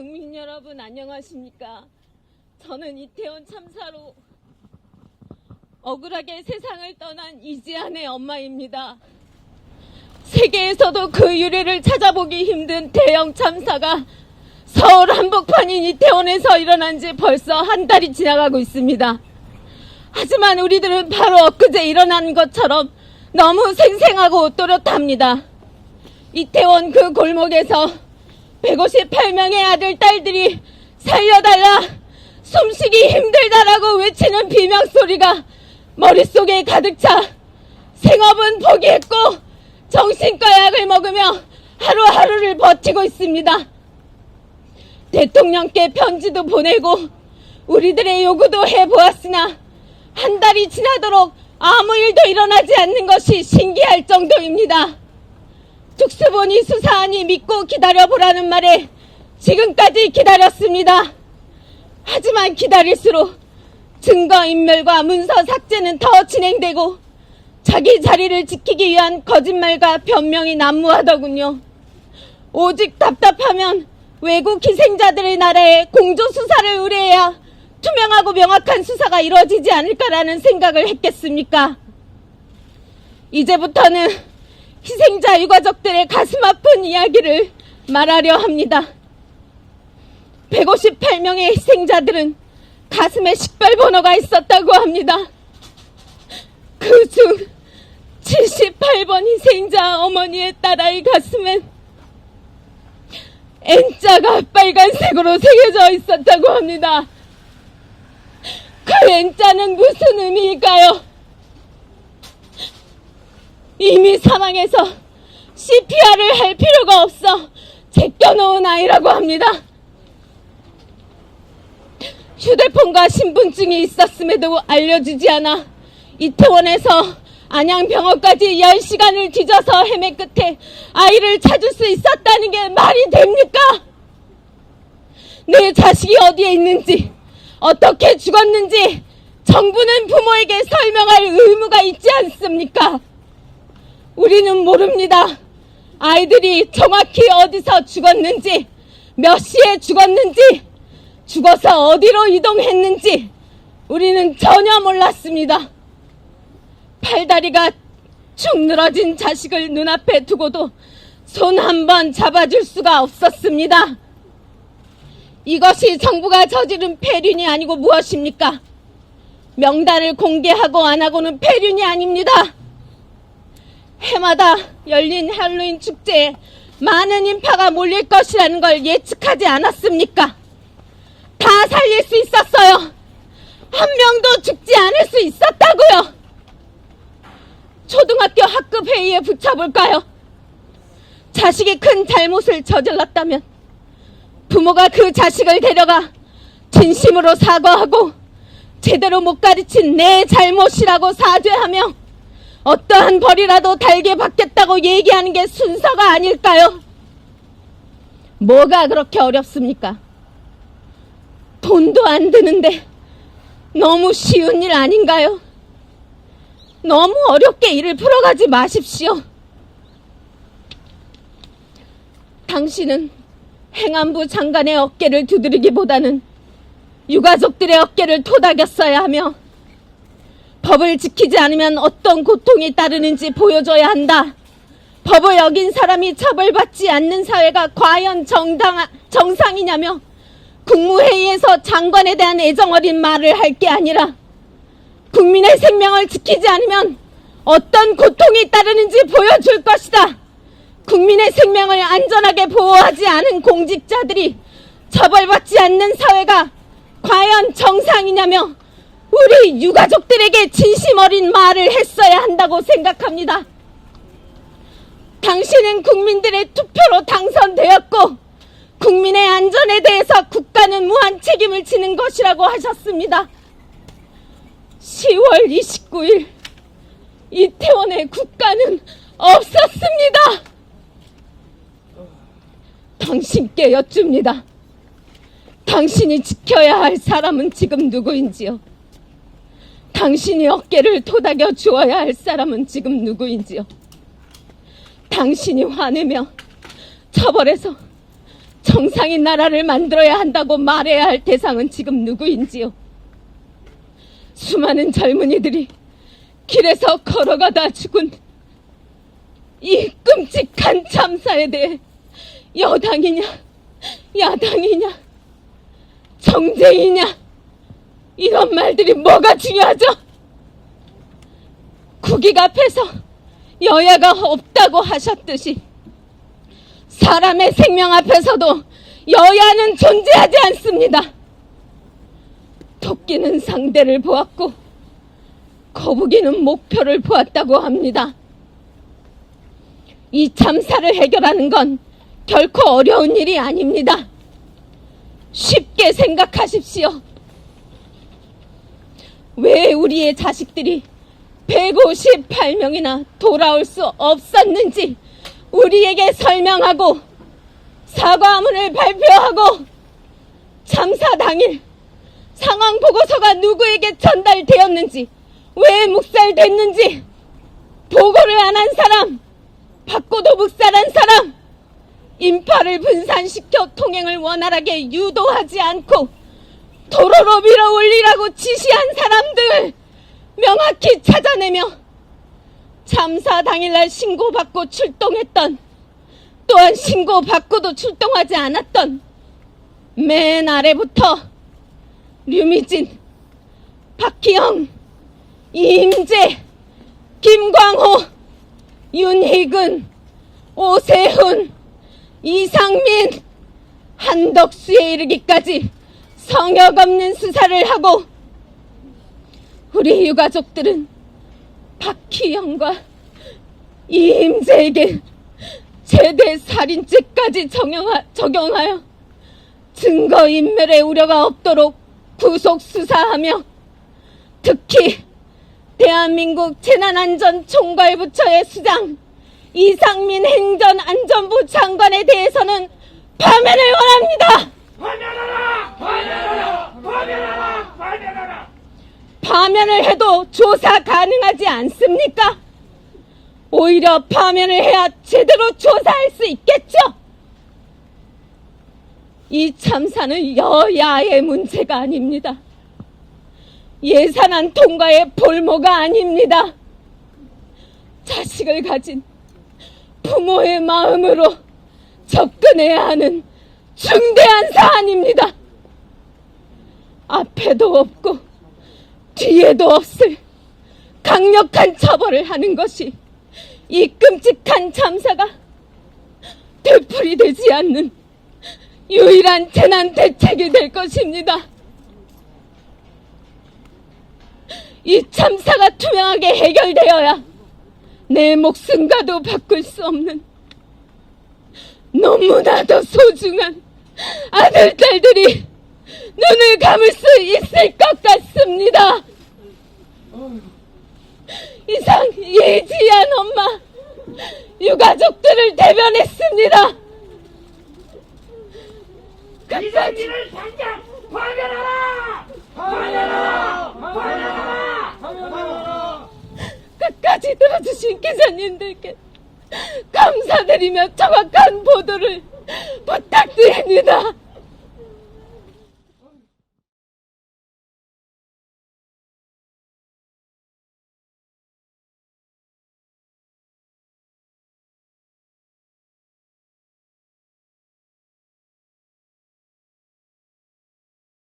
국민 여러분 안녕하십니까? 저는 이태원 참사로 억울하게 세상을 떠난 이지안의 엄마입니다. 세계에서도 그 유래를 찾아보기 힘든 대형 참사가 서울 한복판인 이태원에서 일어난 지 벌써 한 달이 지나가고 있습니다. 하지만 우리들은 바로 엊그제 일어난 것처럼 너무 생생하고 또렷합니다. 이태원 그 골목에서 158명의 아들, 딸들이 살려달라, 숨쉬기 힘들다라고 외치는 비명소리가 머릿속에 가득 차 생업은 포기했고 정신과 약을 먹으며 하루하루를 버티고 있습니다. 대통령께 편지도 보내고 우리들의 요구도 해보았으나 한 달이 지나도록 아무 일도 일어나지 않는 것이 신기할 정도입니다. 특수본이 수사하니 믿고 기다려보라는 말에 지금까지 기다렸습니다. 하지만 기다릴수록 증거인멸과 문서 삭제는 더 진행되고 자기 자리를 지키기 위한 거짓말과 변명이 난무하더군요. 오직 답답하면 외국 희생자들의 나라에 공조수사를 의뢰해야 투명하고 명확한 수사가 이루어지지 않을까라는 생각을 했겠습니까? 이제부터는 희생자 유가족들의 가슴 아픈 이야기를 말하려 합니다. 158명의 희생자들은 가슴에 식별번호가 있었다고 합니다. 그중 78번 희생자 어머니의 딸아이 가슴엔 N자가 빨간색으로 새겨져 있었다고 합니다. 그 N자는 무슨 의미일까요? 이미 사망해서 CPR을 할 필요가 없어 제껴놓은 아이라고 합니다. 휴대폰과 신분증이 있었음에도 알려주지 않아 이태원에서 안양병원까지 10시간을 뒤져서 헤매 끝에 아이를 찾을 수 있었다는 게 말이 됩니까? 내 자식이 어디에 있는지, 어떻게 죽었는지 정부는 부모에게 설명할 의무가 있지 않습니까? 우리는 모릅니다. 아이들이 정확히 어디서 죽었는지, 몇 시에 죽었는지, 죽어서 어디로 이동했는지 우리는 전혀 몰랐습니다. 팔다리가 축 늘어진 자식을 눈앞에 두고도 손 한 번 잡아줄 수가 없었습니다. 이것이 정부가 저지른 폐륜이 아니고 무엇입니까? 명단을 공개하고 안 하고는 폐륜이 아닙니다. 해마다 열린 할로윈 축제에 많은 인파가 몰릴 것이라는 걸 예측하지 않았습니까? 다 살릴 수 있었어요. 한 명도 죽지 않을 수 있었다고요. 초등학교 학급 회의에 붙여볼까요? 자식이 큰 잘못을 저질렀다면 부모가 그 자식을 데려가 진심으로 사과하고 제대로 못 가르친 내 잘못이라고 사죄하며 어떠한 벌이라도 달게 받겠다고 얘기하는 게 순서가 아닐까요? 뭐가 그렇게 어렵습니까? 돈도 안 드는데 너무 쉬운 일 아닌가요? 너무 어렵게 일을 풀어가지 마십시오. 당신은 행안부 장관의 어깨를 두드리기보다는 유가족들의 어깨를 토닥였어야 하며 법을 지키지 않으면 어떤 고통이 따르는지 보여줘야 한다. 법을 어긴 사람이 처벌받지 않는 사회가 과연 정상이냐며 국무회의에서 장관에 대한 애정어린 말을 할 게 아니라 국민의 생명을 지키지 않으면 어떤 고통이 따르는지 보여줄 것이다. 국민의 생명을 안전하게 보호하지 않은 공직자들이 처벌받지 않는 사회가 과연 정상이냐며 우리 유가족들에게 진심 어린 말을 했어야 한다고 생각합니다. 당신은 국민들의 투표로 당선되었고 국민의 안전에 대해서 국가는 무한 책임을 지는 것이라고 하셨습니다. 10월 29일 이태원의 국가는 없었습니다. 당신께 여쭙니다. 당신이 지켜야 할 사람은 지금 누구인지요? 당신이 어깨를 토닥여 주어야 할 사람은 지금 누구인지요? 당신이 화내며 처벌해서 정상인 나라를 만들어야 한다고 말해야 할 대상은 지금 누구인지요? 수많은 젊은이들이 길에서 걸어가다 죽은 이 끔찍한 참사에 대해 여당이냐, 야당이냐, 정쟁이냐, 이런 말들이 뭐가 중요하죠? 국익 앞에서 여야가 없다고 하셨듯이 사람의 생명 앞에서도 여야는 존재하지 않습니다. 토끼는 상대를 보았고 거북이는 목표를 보았다고 합니다. 이 참사를 해결하는 건 결코 어려운 일이 아닙니다. 쉽게 생각하십시오. 왜 우리의 자식들이 158명이나 돌아올 수 없었는지 우리에게 설명하고 사과문을 발표하고 참사 당일 상황 보고서가 누구에게 전달되었는지, 왜 묵살됐는지 보고를 안 한 사람, 받고도 묵살한 사람, 인파를 분산시켜 통행을 원활하게 유도하지 않고 도로로 밀어 올리라고 지시한 사람들 명확히 찾아내며 참사 당일날 신고받고 출동했던, 또한 신고받고도 출동하지 않았던 맨 아래부터 류미진, 박희영, 이임재, 김광호, 윤희근, 오세훈, 이상민, 한덕수에 이르기까지 성역 없는 수사를 하고 우리 유가족들은 박희영과 이임재에게 최대 살인죄까지 적용하여 증거인멸의 우려가 없도록 구속수사하며 특히 대한민국 재난안전총괄부처의 수장 이상민 행정안전부 장관에 대해서는 파면을 원합니다. 파면하라! 파면하라! 파면하라! 파면하라! 파면을 해도 조사 가능하지 않습니까? 오히려 파면을 해야 제대로 조사할 수 있겠죠? 이 참사는 여야의 문제가 아닙니다. 예산안 통과의 볼모가 아닙니다. 자식을 가진 부모의 마음으로 접근해야 하는 중대한 사안입니다. 앞에도 없고 뒤에도 없을 강력한 처벌을 하는 것이 이 끔찍한 참사가 되풀이되지 않는 유일한 재난 대책이 될 것입니다. 이 참사가 투명하게 해결되어야 내 목숨과도 바꿀 수 없는 너무나도 소중한 아들, 딸들이 눈을 감을 수 있을 것 같습니다. 이상 예지한 엄마, 유가족들을 대변했습니다. 이상민을 당장 파면하라! 파면하라! 파면하라! 파면하라! 끝까지 들어주신 기자님들께 감사드리며 정확한 보도를 부탁드립니다.